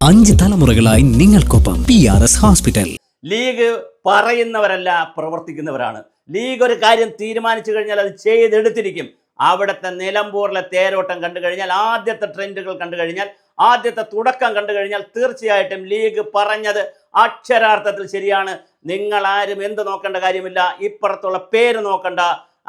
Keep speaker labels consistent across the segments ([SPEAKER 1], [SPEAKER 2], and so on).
[SPEAKER 1] 5 തലമുറകളായി നിങ്ങൾക്കൊപ്പം PRS hospital.
[SPEAKER 2] League പറയുന്നവരല്ല, പ്രവർത്തിക്കുന്നവരാണ്. League ഒരു കാര്യം തീരുമാനിച്ചു കഴിഞ്ഞാൽ അത് ചെയ്തെടുത്തിരിക്കും. അവിടുത്തെ നിലമ്പൂരിലെ തേരോട്ടം കണ്ടു കഴിഞ്ഞാൽ, ആദ്യത്തെ ട്രെൻഡുകൾ കണ്ടു കഴിഞ്ഞാൽ, ആദ്യത്തെ തുടക്കം കണ്ടു കഴിഞ്ഞാൽ തീർച്ചയായിട്ടും ലീഗ് പറഞ്ഞത് അക്ഷരാർത്ഥത്തിൽ ശരിയാണ്. നിങ്ങൾ ആരും എന്ത് നോക്കേണ്ട കാര്യമില്ല, ഇപ്പുറത്തുള്ള പേര് നോക്കണ്ട.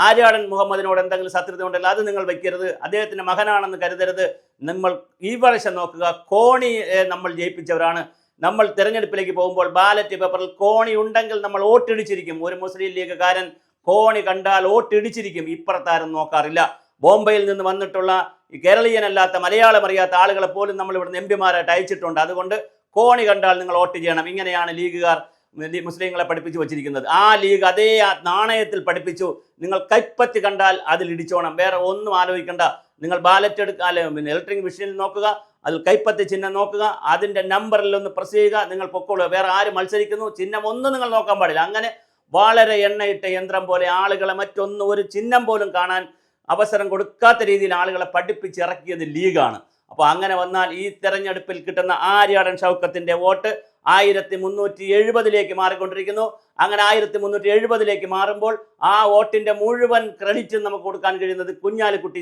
[SPEAKER 2] ആര്യാടൻ മുഹമ്മദിനോട് എന്തെങ്കിലും ശത്രുത ഉണ്ടല്ലോ അത് നിങ്ങൾ വെക്കരുത്, അദ്ദേഹത്തിൻ്റെ മകനാണെന്ന് കരുതരുത്. നമ്മൾ ഈ വർഷം നോക്കുക, കോണി നമ്മൾ ജയിപ്പിച്ചവരാണ്. നമ്മൾ തിരഞ്ഞെടുപ്പിലേക്ക് പോകുമ്പോൾ ബാലറ്റ് പേപ്പറിൽ കോണി ഉണ്ടെങ്കിൽ നമ്മൾ വോട്ടിടിച്ചിരിക്കും. ഒരു മുസ്ലിം ലീഗുകാരൻ കോണി കണ്ടാൽ വോട്ടിടിച്ചിരിക്കും. ഇപ്പുറത്താരും നോക്കാറില്ല. ബോംബെയിൽ നിന്ന് വന്നിട്ടുള്ള കേരളീയനല്ലാത്ത മലയാളം അറിയാത്ത ആളുകളെ പോലും നമ്മൾ ഇവിടുന്ന് MP-മാരായിട്ട് അയച്ചിട്ടുണ്ട്. അതുകൊണ്ട് കോണി കണ്ടാൽ നിങ്ങൾ വോട്ട് ചെയ്യണം. ഇങ്ങനെയാണ് ലീഗുകാർ മുസ്ലിങ്ങളെ പഠിപ്പിച്ചു വച്ചിരിക്കുന്നത്. ആ ലീഗ് അതേ നാണയത്തിൽ പഠിപ്പിച്ചു. നിങ്ങൾ കൈപ്പത്തി കണ്ടാൽ അതിൽ ഇടിച്ചോണം, വേറെ ഒന്നും ആലോചിക്കണ്ട. നിങ്ങൾ ബാലറ്റ് ഇലക്ട്രിക് മെഷീനിൽ നോക്കുക, അതിൽ കൈപ്പത്തി ചിഹ്നം നോക്കുക, അതിൻ്റെ നമ്പറിൽ ഒന്ന് പ്രസ് ചെയ്യുക, നിങ്ങൾ പൊക്കോളുക. വേറെ ആര് മത്സരിക്കുന്നു ചിഹ്നം ഒന്നും നിങ്ങൾ നോക്കാൻ പാടില്ല. അങ്ങനെ വളരെ എണ്ണയിട്ട യന്ത്രം പോലെ ആളുകളെ ഒരു ചിഹ്നം പോലും കാണാൻ അവസരം കൊടുക്കാത്ത രീതിയിൽ ആളുകളെ പഠിപ്പിച്ചിറക്കിയത് ലീഗാണ്. അപ്പോൾ അങ്ങനെ വന്നാൽ ഈ തെരഞ്ഞെടുപ്പിൽ കിട്ടുന്ന ആര്യാടൻ ഷൗക്കത്തിൻ്റെ വോട്ട് 1370 മാറിക്കൊണ്ടിരിക്കുന്നു. അങ്ങനെ 1370 മാറുമ്പോൾ ആ വോട്ടിൻ്റെ മുഴുവൻ ക്രെഡിറ്റും നമുക്ക് കൊടുക്കാൻ കഴിയുന്നത് കുഞ്ഞാലിക്കുട്ടി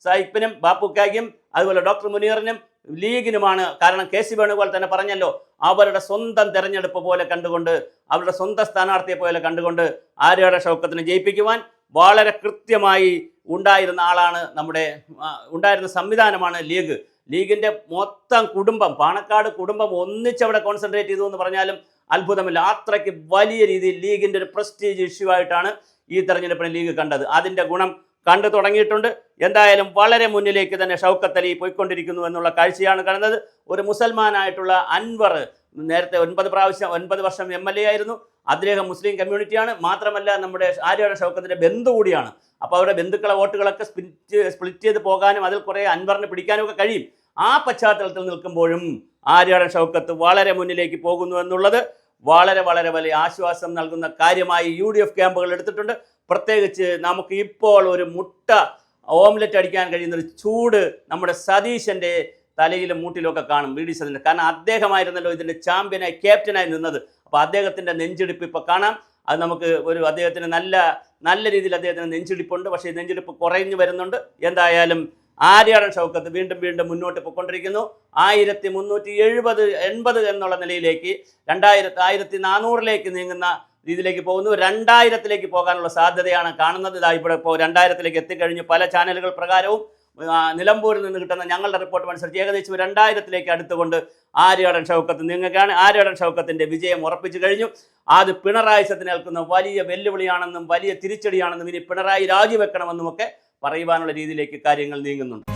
[SPEAKER 2] സാഹിബിനും ബാപ്പുക്കായ്ക്കും അതുപോലെ ഡോക്ടർ മുനീറിനും ലീഗിനുമാണ്. കാരണം KC വേണുഗോപാൽ തന്നെ പറഞ്ഞല്ലോ, അവരുടെ സ്വന്തം തെരഞ്ഞെടുപ്പ് പോലെ കണ്ടുകൊണ്ട്, അവരുടെ സ്വന്തം സ്ഥാനാർത്ഥിയെ പോലെ കണ്ടുകൊണ്ട് ആര്യാടൻ ഷൗക്കത്തിനെ ജയിപ്പിക്കുവാൻ വളരെ കൃത്യമായി ഉണ്ടായിരുന്ന ആളാണ് ഉണ്ടായിരുന്ന സംവിധാനമാണ് ലീഗ്. ലീഗിൻ്റെ മൊത്തം കുടുംബം, പാണക്കാട് കുടുംബം ഒന്നിച്ചവിടെ കോൺസെൻട്രേറ്റ് ചെയ്തു എന്ന് പറഞ്ഞാലും അത്ഭുതമില്ല. അത്രയ്ക്ക് വലിയ രീതിയിൽ ലീഗിൻ്റെ ഒരു പ്രസ്റ്റീജ് ഇഷ്യൂ ആയിട്ടാണ് ഈ തെരഞ്ഞെടുപ്പിനെ ലീഗ് കണ്ടത്. അതിൻ്റെ ഗുണം കണ്ടു തുടങ്ങിയിട്ടുണ്ട്. എന്തായാലും വളരെ മുന്നിലേക്ക് തന്നെ ഷൗക്കത്ത് അലി പോയിക്കൊണ്ടിരിക്കുന്നു എന്നുള്ള കാഴ്ചയാണ് കാണുന്നത്. ഒരു മുസൽമാനായിട്ടുള്ള അൻവർ നേരത്തെ 9 വർഷം MLA ആയിരുന്നു. അദ്ദേഹം മുസ്ലിം കമ്മ്യൂണിറ്റിയാണ്. മാത്രമല്ല നമ്മുടെ ആര്യാടൻ ഷൗക്കത്തിൻ്റെ ബന്ധു കൂടിയാണ്. അപ്പോൾ അവരുടെ ബന്ധുക്കളെ വോട്ടുകളൊക്കെ സ്പ്ലിറ്റ് ചെയ്ത് പോകാനും അതിൽ കുറേ അൻവറിനെ പിടിക്കാനും ഒക്കെ കഴിയും. ആ പശ്ചാത്തലത്തിൽ നിൽക്കുമ്പോഴും ആര്യാടൻ ഷൗക്കത്ത് വളരെ മുന്നിലേക്ക് പോകുന്നു എന്നുള്ളത് വളരെ വളരെ വലിയ ആശ്വാസം നൽകുന്ന കാര്യമായി UDF ക്യാമ്പുകൾ എടുത്തിട്ടുണ്ട്. പ്രത്യേകിച്ച് നമുക്ക് ഇപ്പോൾ ഒരു മുട്ട ഓംലെറ്റ് അടിക്കാൻ കഴിയുന്നൊരു ചൂട് നമ്മുടെ സതീശൻ്റെ തലയിലും മൂട്ടിലൊക്കെ കാണും, VD സതീശൻ. കാരണം അദ്ദേഹമായിരുന്നല്ലോ ഇതിൻ്റെ ചാമ്പ്യനായി ക്യാപ്റ്റനായി നിന്നത്. അപ്പോൾ അദ്ദേഹത്തിൻ്റെ നെഞ്ചിടിപ്പ് ഇപ്പോൾ കാണാം. അത് നമുക്ക് അദ്ദേഹത്തിന് നല്ല രീതിയിൽ അദ്ദേഹത്തിന് നെഞ്ചിടിപ്പുണ്ട്. പക്ഷേ നെഞ്ചിടിപ്പ് കുറഞ്ഞു വരുന്നുണ്ട്. എന്തായാലും ആര്യാടൻ ഷൗക്കത്ത് വീണ്ടും മുന്നോട്ട് പോയിക്കൊണ്ടിരിക്കുന്നു. 1370-80 എന്നുള്ള നിലയിലേക്ക് 1400 നീങ്ങുന്ന രീതിയിലേക്ക് പോകുന്നു. 2000 പോകാനുള്ള സാധ്യതയാണ് കാണുന്നത്. ഇവിടെ ഇപ്പോൾ 2000 എത്തിക്കഴിഞ്ഞു. പല ചാനലുകൾ പ്രകാരവും നിലമ്പൂരിൽ നിന്ന് കിട്ടുന്ന ഞങ്ങളുടെ റിപ്പോർട്ട് അനുസരിച്ച് ഏകദേശം 2000 അടുത്തുകൊണ്ട് ആര്യാടൻ ഷൗക്കത്ത് നീങ്ങുകയാണ്. ആര്യാടൻ ഷൗക്കത്തിൻ്റെ വിജയം ഉറപ്പിച്ചു കഴിഞ്ഞു. അത് പിണറായി സത്തിനേൽക്കുന്ന വലിയ വെല്ലുവിളിയാണെന്നും വലിയ തിരിച്ചടിയാണെന്നും ഇനി പിണറായി രാജിവെക്കണമെന്നുമൊക്കെ പറയുവാനുള്ള രീതിയിലേക്ക് കാര്യങ്ങൾ നീങ്ങുന്നുണ്ട്.